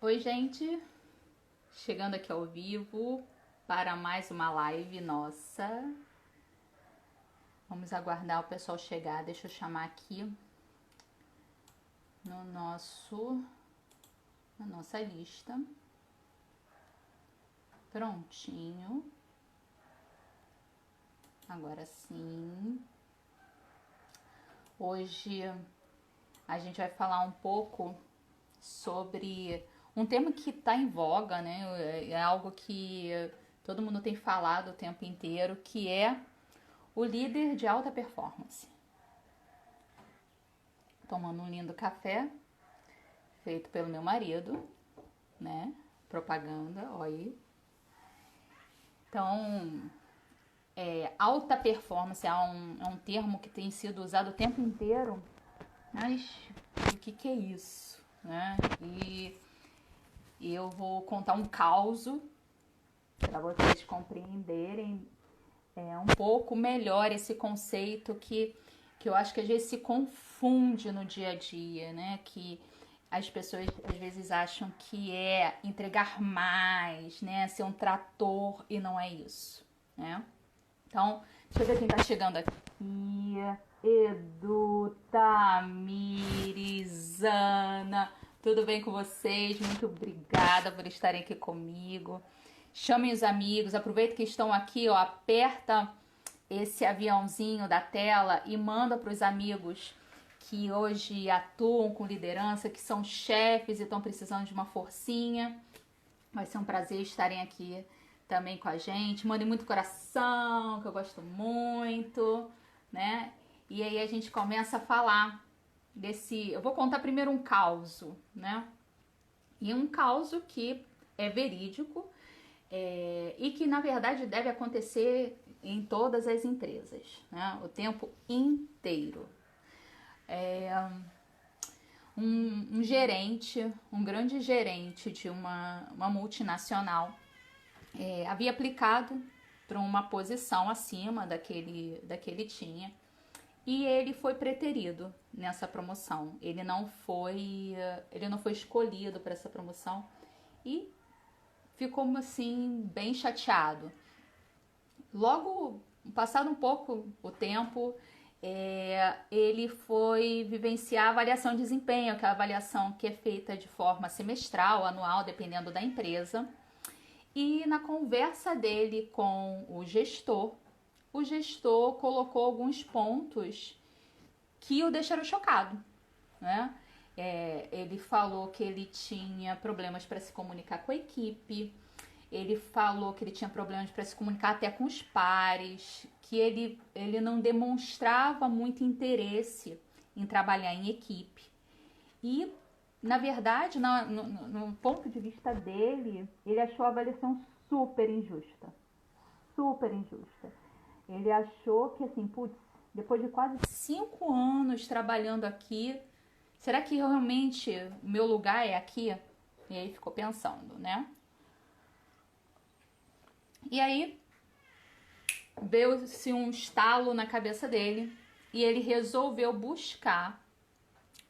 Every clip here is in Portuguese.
Oi, gente! Chegando aqui ao vivo para mais uma live nossa. Vamos aguardar o pessoal chegar. Deixa eu chamar aqui no na nossa lista. Prontinho. Agora sim. Hoje a gente vai falar um pouco sobre um tema que está em voga, né? É algo que todo mundo tem falado o tempo inteiro, que é o líder de alta performance. Tomando um lindo café, feito pelo meu marido, né? Propaganda, olha aí. Então, alta performance é um termo que tem sido usado o tempo inteiro, mas o que é isso, né? E eu vou contar um causo para vocês compreenderem um pouco melhor esse conceito que eu acho que às vezes se confunde no dia a dia, né? Que as pessoas às vezes acham que é entregar mais, né? Ser um trator e não é isso, né? Então, deixa eu ver quem tá chegando aqui. Edu, Tamires, Ana, tudo bem com vocês? Muito obrigada por estarem aqui comigo. Chamem os amigos, aproveita que estão aqui, ó, aperta esse aviãozinho da tela e manda para os amigos que hoje atuam com liderança, que são chefes e estão precisando de uma forcinha. Vai ser um prazer estarem aqui também com a gente. Mandem muito coração, que eu gosto muito, né? E aí a gente começa a falar desse... Eu vou contar primeiro um causo, né? E um causo que é verídico e que, na verdade, deve acontecer em todas as empresas, né? O tempo inteiro. Um gerente, um grande gerente de uma multinacional, havia aplicado para uma posição acima da que ele tinha e ele foi preterido nessa promoção. Ele não foi escolhido para essa promoção e ficou assim bem chateado. Logo, passado um pouco o tempo, ele foi vivenciar a avaliação de desempenho, que é a avaliação que é feita de forma semestral, anual, dependendo da empresa. E na conversa dele com o gestor colocou alguns pontos que o deixaram chocado, né? Ele falou que ele tinha problemas para se comunicar com a equipe, ele falou que ele tinha problemas para se comunicar até com os pares, que ele não demonstrava muito interesse em trabalhar em equipe. E, na verdade, no ponto de vista dele, ele achou a avaliação super injusta. Super injusta. Ele achou que, assim, putz, depois de quase 5 anos trabalhando aqui, será que realmente o meu lugar é aqui? E aí ficou pensando, né? E aí veio-se um estalo na cabeça dele e ele resolveu buscar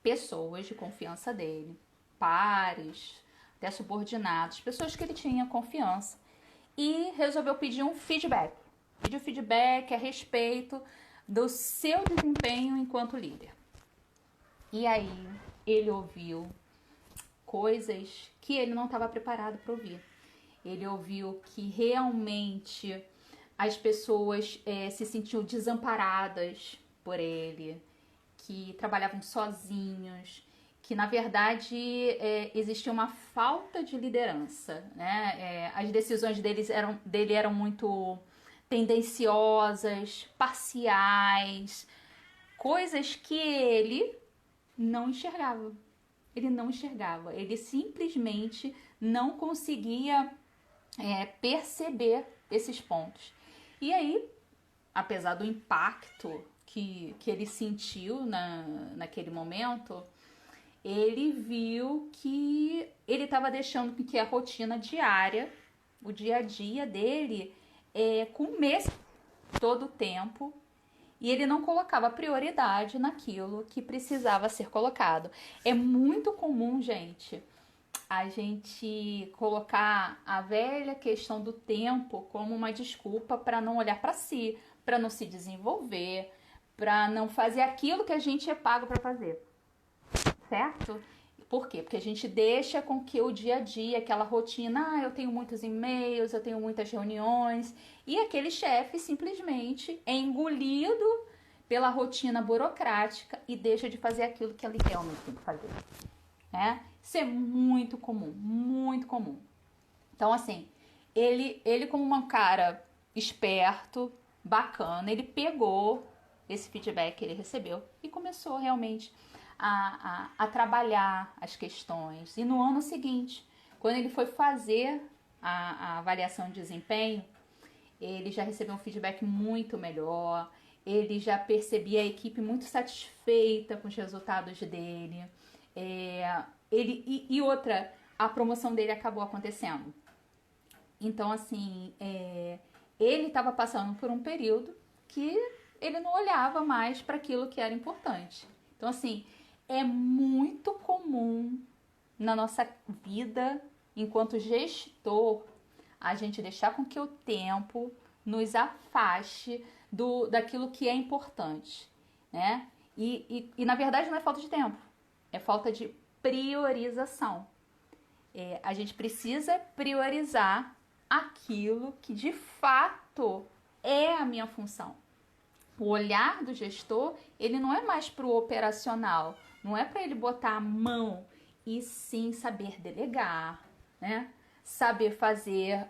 pessoas de confiança dele, pares, até subordinados, pessoas que ele tinha confiança, e resolveu pedir um feedback. Pedir feedback a respeito do seu desempenho enquanto líder. E aí ele ouviu coisas que ele não estava preparado para ouvir. Ele ouviu que realmente as pessoas se sentiam desamparadas por ele, que trabalhavam sozinhos, que na verdade existia uma falta de liderança, né? As decisões dele eram muito tendenciosas, parciais, coisas que ele não enxergava. Ele não enxergava, ele simplesmente não conseguia perceber esses pontos. E aí, apesar do impacto que ele sentiu naquele momento, ele viu que ele estava deixando que a rotina diária, o dia a dia dele, comesse todo o tempo, e ele não colocava prioridade naquilo que precisava ser colocado. É muito comum, gente, a gente colocar a velha questão do tempo como uma desculpa para não olhar para si, para não se desenvolver, para não fazer aquilo que a gente é pago para fazer, certo? Por quê? Porque a gente deixa com que o dia a dia, aquela rotina, eu tenho muitos e-mails, eu tenho muitas reuniões, e aquele chefe simplesmente é engolido pela rotina burocrática e deixa de fazer aquilo que ele realmente tem que fazer, né? Isso é muito comum, muito comum. Então, assim, ele como um cara esperto, bacana, ele pegou esse feedback que ele recebeu e começou realmente a trabalhar as questões. E no ano seguinte, quando ele foi fazer a avaliação de desempenho, ele já recebeu um feedback muito melhor, ele já percebia a equipe muito satisfeita com os resultados dele. Outra, a promoção dele acabou acontecendo. Então, assim, ele estava passando por um período que ele não olhava mais para aquilo que era importante. Então, assim, é muito comum na nossa vida, enquanto gestor, a gente deixar com que o tempo nos afaste daquilo que é importante, né? E na verdade não é falta de tempo, é falta de priorização. A gente precisa priorizar aquilo que de fato é a minha função. O olhar do gestor, ele não é mais para o operacional, não é para ele botar a mão, e sim saber delegar, né? Saber fazer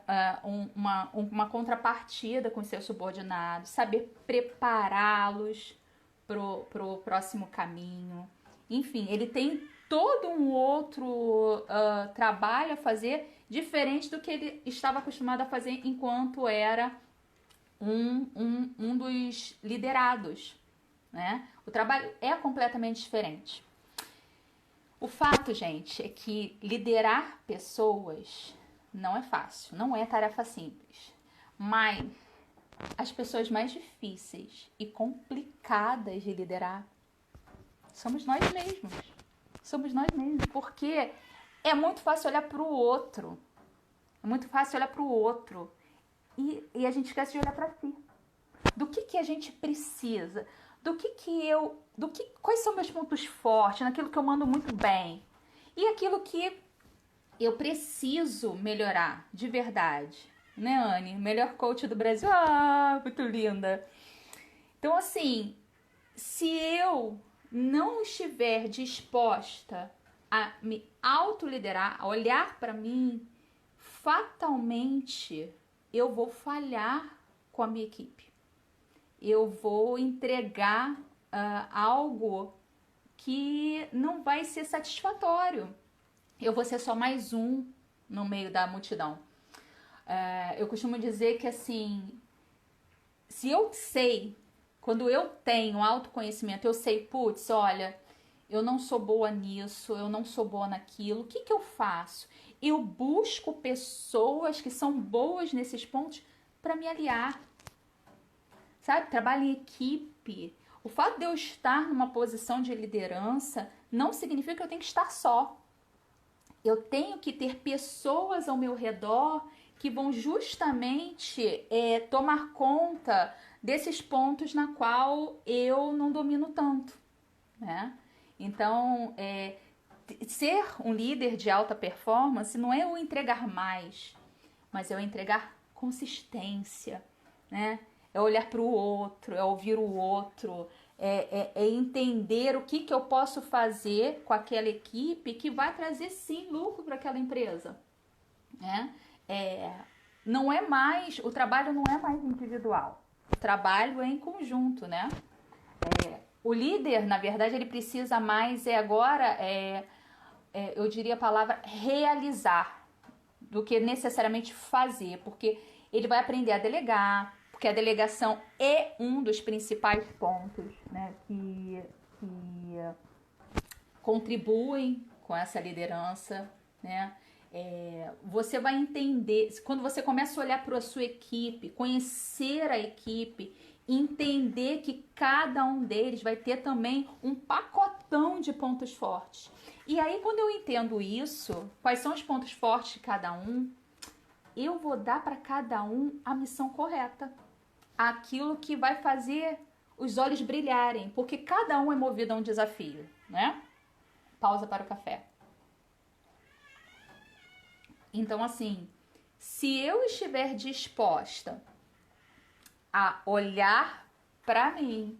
uma contrapartida com seus subordinados, saber prepará-los pro próximo caminho. Enfim, ele tem todo um outro trabalho a fazer diferente do que ele estava acostumado a fazer enquanto era um dos liderados, né? O trabalho é completamente diferente. O fato, gente, é que liderar pessoas não é fácil, não é tarefa simples. Mas as pessoas mais difíceis e complicadas de liderar somos nós mesmos. Somos nós mesmos, porque é muito fácil olhar para o outro. É muito fácil olhar para o outro. E a gente esquece de olhar para si. Do que a gente precisa? Quais são meus pontos fortes, naquilo que eu mando muito bem? E aquilo que eu preciso melhorar de verdade. Né, Anne? Melhor coach do Brasil. Ah, muito linda. Então, assim, se eu não estiver disposta a me autoliderar, a olhar para mim, fatalmente eu vou falhar com a minha equipe. Eu vou entregar algo que não vai ser satisfatório. Eu vou ser só mais um no meio da multidão. Eu costumo dizer que, assim, se eu sei, quando eu tenho autoconhecimento, eu sei, putz, olha, eu não sou boa nisso, eu não sou boa naquilo, o que eu faço? Eu busco pessoas que são boas nesses pontos para me aliar. Sabe? Trabalho em equipe. O fato de eu estar numa posição de liderança não significa que eu tenho que estar só. Eu tenho que ter pessoas ao meu redor que vão justamente tomar conta desses pontos na qual eu não domino tanto, né? Então, ser um líder de alta performance não é eu entregar mais, mas é eu entregar consistência, né? É olhar para o outro, é ouvir o outro, é entender o que eu posso fazer com aquela equipe que vai trazer sim lucro para aquela empresa, né? Não é mais, o trabalho não é mais individual, o trabalho é em conjunto, né? O líder, na verdade, ele precisa mais agora, eu diria a palavra realizar, do que necessariamente fazer, porque ele vai aprender a delegar, porque a delegação é um dos principais pontos, né, que contribuem com essa liderança, né? Você vai entender, quando você começa a olhar para a sua equipe, conhecer a equipe, entender que cada um deles vai ter também um montão de pontos fortes. E aí, quando eu entendo isso, quais são os pontos fortes de cada um, eu vou dar para cada um a missão correta. Aquilo que vai fazer os olhos brilharem, porque cada um é movido a um desafio, né? Pausa para o café. Então, assim, se eu estiver disposta a olhar para mim,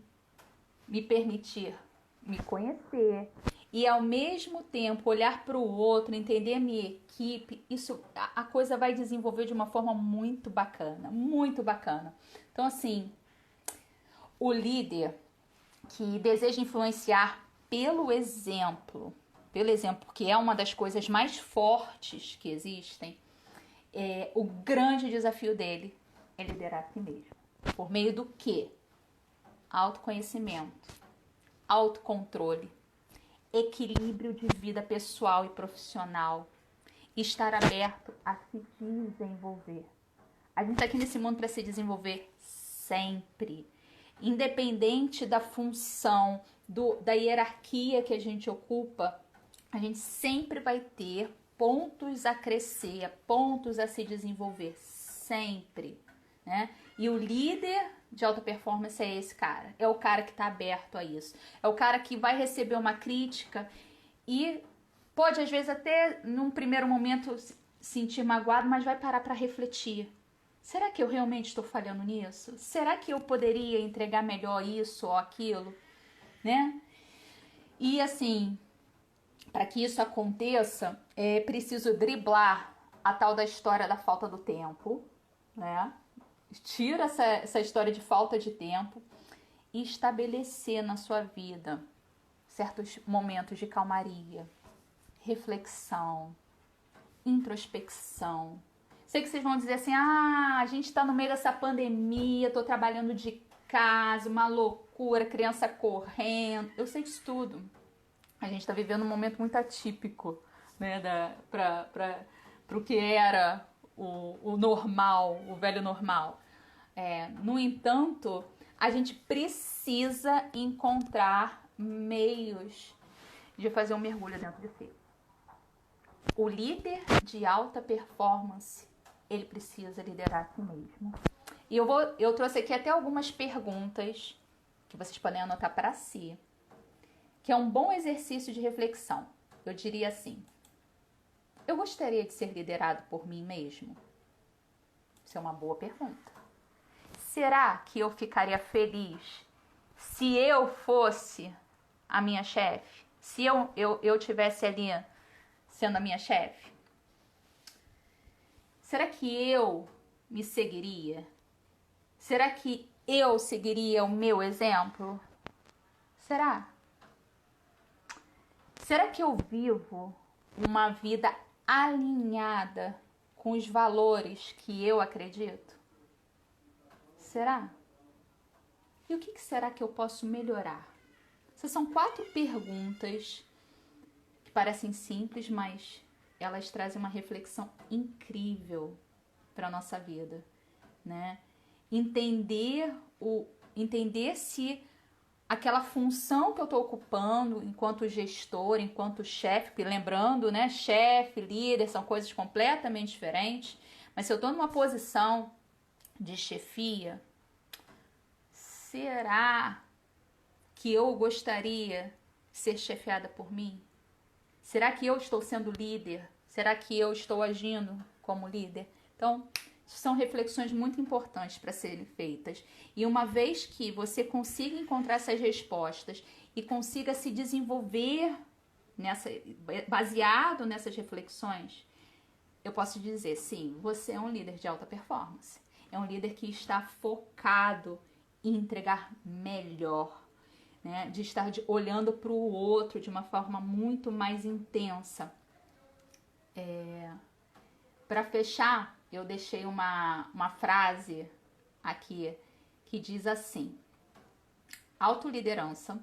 me permitir me conhecer e ao mesmo tempo olhar para o outro, entender a minha equipe, isso a coisa vai desenvolver de uma forma muito bacana, muito bacana. Então, assim, o líder que deseja influenciar pelo exemplo, que é uma das coisas mais fortes que existem, o grande desafio dele é liderar a si mesmo. Por meio do quê? Autoconhecimento, autocontrole, equilíbrio de vida pessoal e profissional, estar aberto a se desenvolver. A gente está aqui nesse mundo para se desenvolver sempre, independente da função, da hierarquia que a gente ocupa, a gente sempre vai ter pontos a crescer, pontos a se desenvolver, sempre, né? E o líder de alta performance é esse cara, é o cara que está aberto a isso, é o cara que vai receber uma crítica e pode às vezes até num primeiro momento sentir magoado, mas vai parar para refletir. Será que eu realmente estou falhando nisso? Será que eu poderia entregar melhor isso ou aquilo, né? E assim, para que isso aconteça, é preciso driblar a tal da história da falta do tempo, né? Tira essa história de falta de tempo e estabelecer na sua vida certos momentos de calmaria, reflexão, introspecção. Sei que vocês vão dizer assim, a gente tá no meio dessa pandemia, tô trabalhando de casa, uma loucura, criança correndo. Eu sei disso tudo. A gente tá vivendo um momento muito atípico, né, pro que era o normal, o velho normal. No entanto, a gente precisa encontrar meios de fazer um mergulho dentro de si. O líder de alta performance, ele precisa liderar a si mesmo. E eu trouxe aqui até algumas perguntas que vocês podem anotar para si, que é um bom exercício de reflexão. Eu diria assim: eu gostaria de ser liderado por mim mesmo? Isso é uma boa pergunta. Será que eu ficaria feliz se eu fosse a minha chefe? Se eu tivesse ali sendo a minha chefe? Será que eu me seguiria? Será que eu seguiria o meu exemplo? Será? Será que eu vivo uma vida alinhada com os valores que eu acredito? Será? E o que será que eu posso melhorar? Essas são 4 perguntas que parecem simples, mas elas trazem uma reflexão incrível para a nossa vida, né? Entender se aquela função que eu estou ocupando enquanto gestor, enquanto chefe, porque lembrando, né, chefe, líder são coisas completamente diferentes, mas se eu estou numa posição de chefia, será que eu gostaria de ser chefiada por mim? Será que eu estou sendo líder? Será que eu estou agindo como líder? Então, são reflexões muito importantes para serem feitas. E uma vez que você consiga encontrar essas respostas e consiga se desenvolver baseado nessas reflexões, eu posso dizer, sim, você é um líder de alta performance. É um líder que está focado em entregar melhor, né? De estar olhando para o outro de uma forma muito mais intensa. Para fechar, eu deixei uma frase aqui que diz assim: autoliderança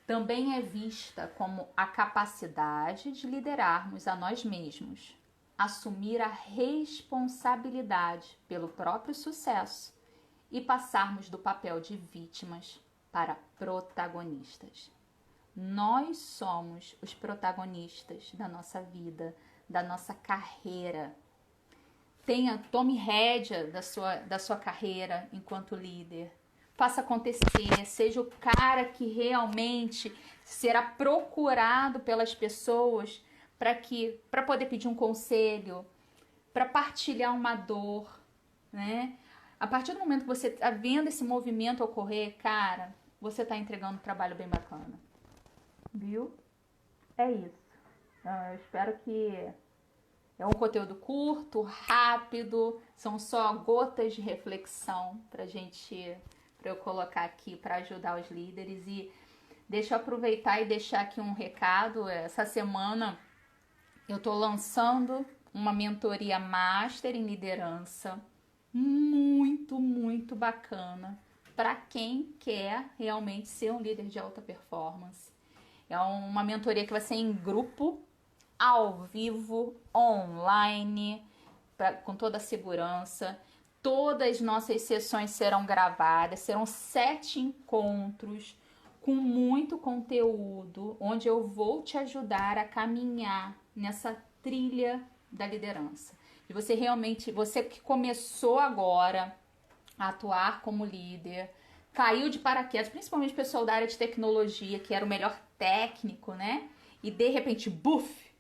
também é vista como a capacidade de liderarmos a nós mesmos, assumir a responsabilidade pelo próprio sucesso e passarmos do papel de vítimas para protagonistas. Nós somos os protagonistas da nossa vida, da nossa carreira. Tome rédea da sua carreira enquanto líder. Faça acontecer, seja o cara que realmente será procurado pelas pessoas para poder pedir um conselho, para partilhar uma dor, né? A partir do momento que você está vendo esse movimento ocorrer, cara, você está entregando um trabalho bem bacana. Viu? É isso. Eu espero que é um conteúdo curto, rápido, são só gotas de reflexão para eu colocar aqui para ajudar os líderes. E deixa eu aproveitar e deixar aqui um recado. Essa semana eu tô lançando uma mentoria master em liderança muito, muito bacana para quem quer realmente ser um líder de alta performance. É uma mentoria que vai ser em grupo, ao vivo, online, com toda a segurança. Todas as nossas sessões serão gravadas, serão 7 encontros com muito conteúdo, onde eu vou te ajudar a caminhar nessa trilha da liderança. E você realmente, você que começou agora a atuar como líder, caiu de paraquedas, principalmente o pessoal da área de tecnologia, que era o melhor técnico, né? E de repente, buf,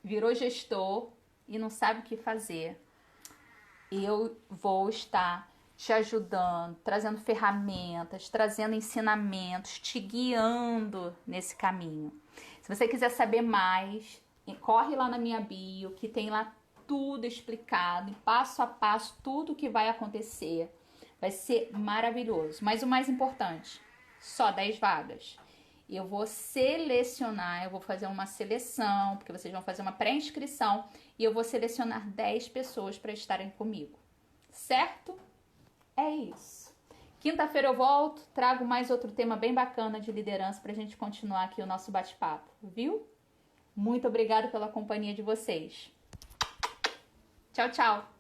virou gestor e não sabe o que fazer. Eu vou estar te ajudando, trazendo ferramentas, trazendo ensinamentos, te guiando nesse caminho. Se você quiser saber mais, corre lá na minha bio, que tem lá tudo explicado, passo a passo, tudo o que vai acontecer. Vai ser maravilhoso. Mas o mais importante, só 10 vagas. Eu vou selecionar, eu vou fazer uma seleção, porque vocês vão fazer uma pré-inscrição e eu vou selecionar 10 pessoas para estarem comigo. Certo? É isso. Quinta-feira eu volto, trago mais outro tema bem bacana de liderança para a gente continuar aqui o nosso bate-papo, viu? Muito obrigada pela companhia de vocês. Tchau, tchau!